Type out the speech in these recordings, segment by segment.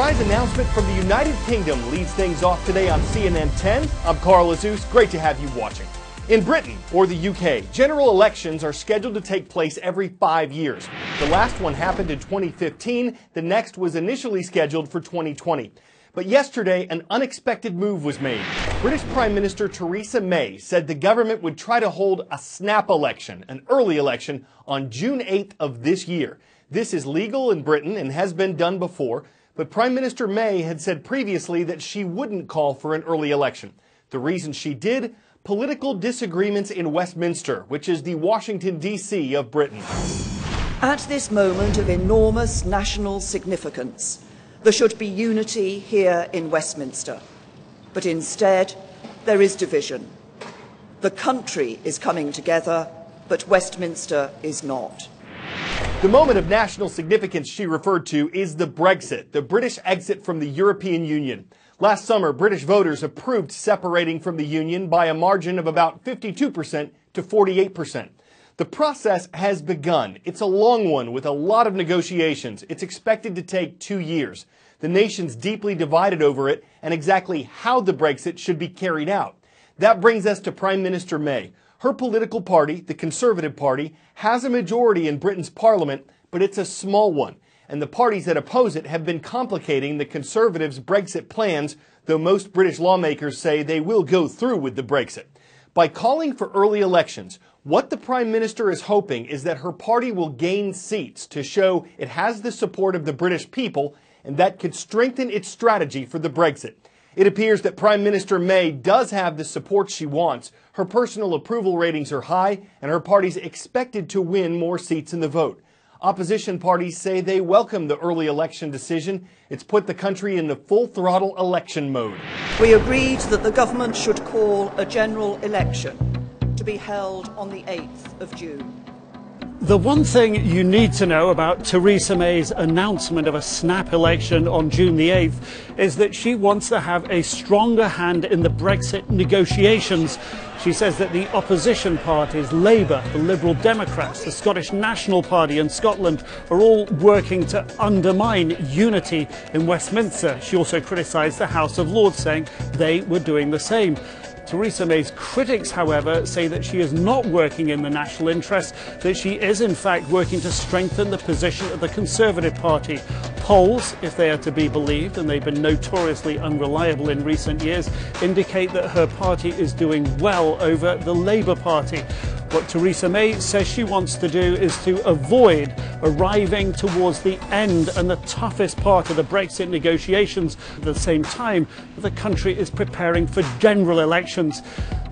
surprise announcement from the United Kingdom leads things off today on CNN 10. I'm Carl Azus. Great to have you watching. In Britain, or the UK, general elections are scheduled to take place every 5 years. The last one happened in 2015. The next was initially scheduled for 2020. But yesterday, an unexpected move was made. British Prime Minister Theresa May said the government would try to hold a snap election, an early election, on June 8th of this year. This is legal in Britain and has been done before, but Prime Minister May had said previously that she wouldn't call for an early election. The reason she did? Political disagreements in Westminster, which is the Washington, D.C. of Britain. At this moment of enormous national significance, there should be unity here in Westminster. But instead, there is division. The country is coming together, but Westminster is not. The moment of national significance she referred to is the Brexit, the British exit from the European Union. Last summer, British voters approved separating from the Union by a margin of about 52% to 48%. The process has begun. It's a long one with a lot of negotiations. It's expected to take 2 years. The nation's deeply divided over it and exactly how the Brexit should be carried out. That brings us to Prime Minister May. Her political party, the Conservative Party, has a majority in Britain's parliament, but it's a small one. And the parties that oppose it have been complicating the Conservatives' Brexit plans, though most British lawmakers say they will go through with the Brexit. By calling for early elections, what the Prime Minister is hoping is that her party will gain seats to show it has the support of the British people, and that could strengthen its strategy for the Brexit. It appears that Prime Minister May does have the support she wants. Her personal approval ratings are high, and her party's expected to win more seats in the vote. Opposition parties say they welcome the early election decision. It's put the country in the full-throttle election mode. We agreed that the government should call a general election to be held on the 8th of June. The one thing you need to know about Theresa May's announcement of a snap election on June the 8th is that she wants to have a stronger hand in the Brexit negotiations. She says that the opposition parties, Labour, the Liberal Democrats, the Scottish National Party and Scotland are all working to undermine unity in Westminster. She also criticised the House of Lords, saying they were doing the same. Theresa May's critics, however, say that she is not working in the national interest, that she is in fact working to strengthen the position of the Conservative Party. Polls, if they are to be believed, and they've been notoriously unreliable in recent years, indicate that her party is doing well over the Labour Party. What Theresa May says she wants to do is to avoid arriving towards the end and the toughest part of the Brexit negotiations at the same time that the country is preparing for general elections.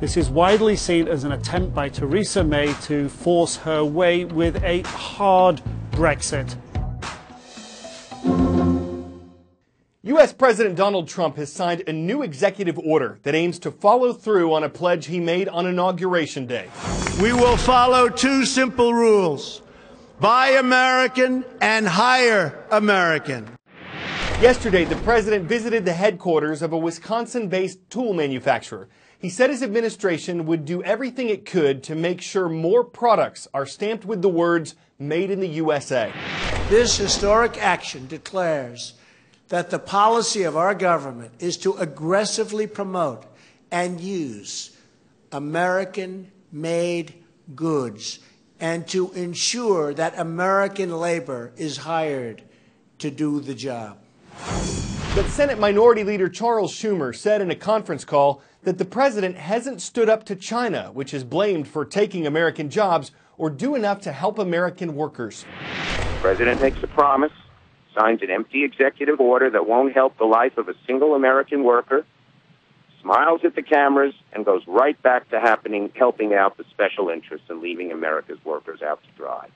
This is widely seen as an attempt by Theresa May to force her way with a hard Brexit. U.S. President Donald Trump has signed a new executive order that aims to follow through on a pledge he made on Inauguration Day. We will follow two simple rules: buy American and hire American. Yesterday, the president visited the headquarters of a Wisconsin-based tool manufacturer. He said his administration would do everything it could to make sure more products are stamped with the words, "Made in the USA." This historic action declares that the policy of our government is to aggressively promote and use American-made goods and to ensure that American labor is hired to do the job. But Senate Minority Leader Charles Schumer said in a conference call that the president hasn't stood up to China, which is blamed for taking American jobs, or do enough to help American workers. The president makes a promise, signs an empty executive order that won't help the life of a single American worker, smiles at the cameras, and goes right back to helping out the special interests and leaving America's workers out to dry.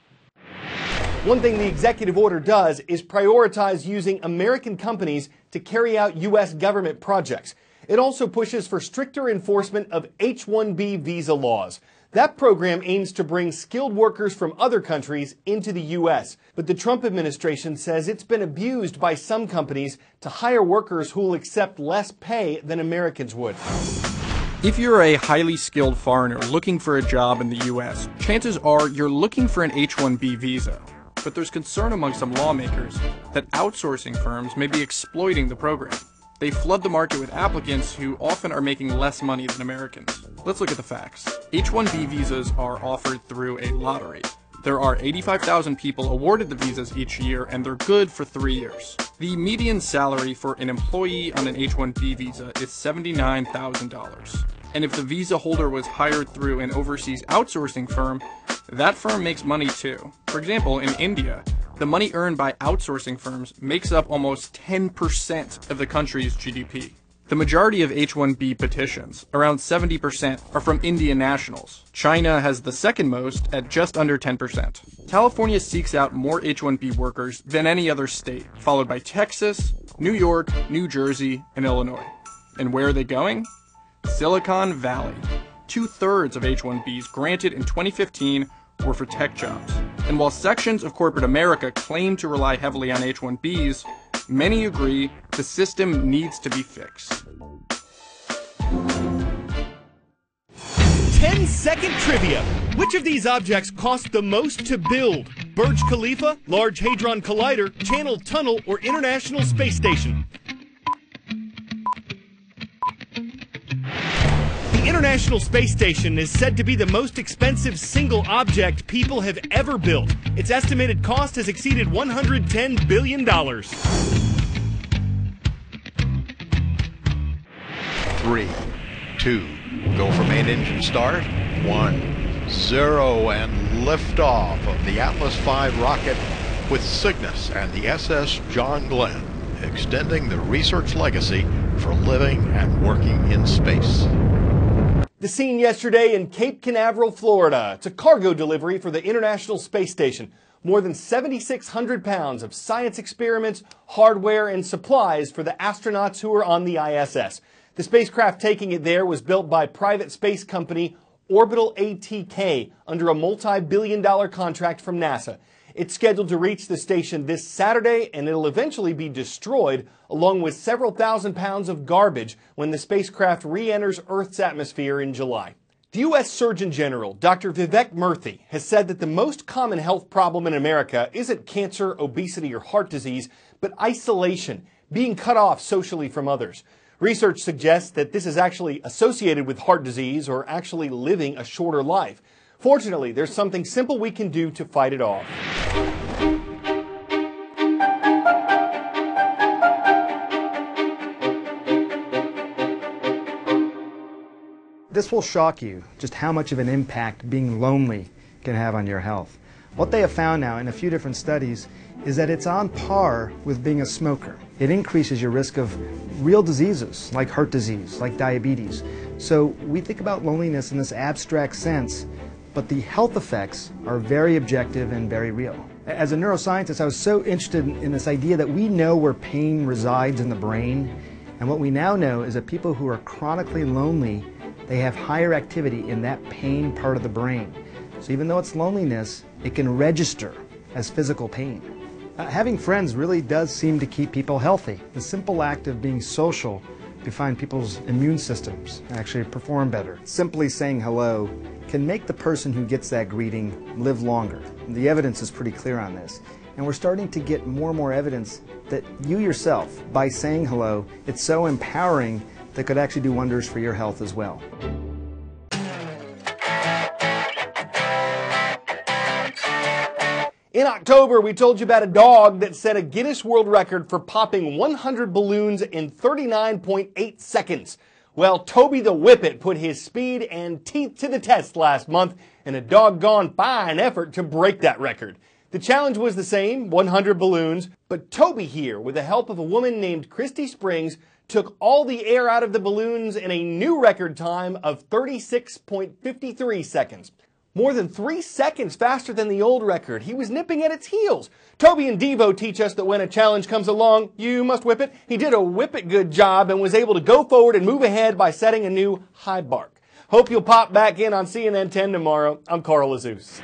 One thing the executive order does is prioritize using American companies to carry out U.S. government projects. It also pushes for stricter enforcement of H-1B visa laws. That program aims to bring skilled workers from other countries into the U.S. But the Trump administration says it's been abused by some companies to hire workers who will accept less pay than Americans would. If you're a highly skilled foreigner looking for a job in the U.S., chances are you're looking for an H-1B visa. but there's concern among some lawmakers that outsourcing firms may be exploiting the program. They flood the market with applicants who often are making less money than Americans. Let's look at the facts. H-1B visas are offered through a lottery. There are 85,000 people awarded the visas each year, and they're good for 3 years. The median salary for an employee on an H-1B visa is $79,000. And if the visa holder was hired through an overseas outsourcing firm, that firm makes money too. For example, in India, the money earned by outsourcing firms makes up almost 10% of the country's GDP. The majority of H-1B petitions, around 70%, are from Indian nationals. China has the second most at just under 10%. California seeks out more H-1B workers than any other state, followed by Texas, New York, New Jersey, and Illinois. And where are they going? Silicon Valley. 2/3 of H-1Bs granted in 2015 were for tech jobs. And while sections of corporate America claim to rely heavily on H-1Bs, many agree the system needs to be fixed. 10-second trivia. Which of these objects cost the most to build? Burj Khalifa, Large Hadron Collider, Channel Tunnel, or International Space Station? The International Space Station is said to be the most expensive single object people have ever built. Its estimated cost has exceeded $110 billion. 3, 2, go for main engine start. 1, 0, and liftoff of the Atlas V rocket with Cygnus and the SS John Glenn, extending the research legacy for living and working in space. The scene yesterday in Cape Canaveral, Florida. It's a cargo delivery for the International Space Station. More than 7,600 pounds of science experiments, hardware, and supplies for the astronauts who are on the ISS. The spacecraft taking it there was built by private space company Orbital ATK under a multi-billion-dollar contract from NASA. It's scheduled to reach the station this Saturday, and it'll eventually be destroyed along with several thousand pounds of garbage when the spacecraft re-enters Earth's atmosphere in July. The U.S. Surgeon General, Dr. Vivek Murthy, has said that the most common health problem in America isn't cancer, obesity, or heart disease, but isolation, being cut off socially from others. Research suggests that this is actually associated with heart disease or actually living a shorter life. Fortunately, there's something simple we can do to fight it off. This will shock you, just how much of an impact being lonely can have on your health. What they have found now in a few different studies is that it's on par with being a smoker. It increases your risk of real diseases like heart disease, like diabetes. So we think about loneliness in this abstract sense, but the health effects are very objective and very real. As a neuroscientist, I was so interested in this idea that we know where pain resides in the brain, and what we now know is that people who are chronically lonely, they have higher activity in that pain part of the brain. So even though it's loneliness, it can register as physical pain. Having friends really does seem to keep people healthy. The simple act of being social, you find people's immune systems actually perform better. Simply saying hello can make the person who gets that greeting live longer. The evidence is pretty clear on this. And we're starting to get more and more evidence that you yourself, by saying hello, it's so empowering that could actually do wonders for your health as well. In October, we told you about a dog that set a Guinness World Record for popping 100 balloons in 39.8 seconds. Well, Toby the Whippet put his speed and teeth to the test last month in a doggone fine effort to break that record. The challenge was the same, 100 balloons, but Toby here, with the help of a woman named Christy Springs, took all the air out of the balloons in a new record time of 36.53 seconds. More than 3 seconds faster than the old record. He was nipping at its heels. Toby and Devo teach us that when a challenge comes along, you must whip it. He did a whip it good job and was able to go forward and move ahead by setting a new high mark. Hope you'll pop back in on CNN 10 tomorrow. I'm Carl Azuz.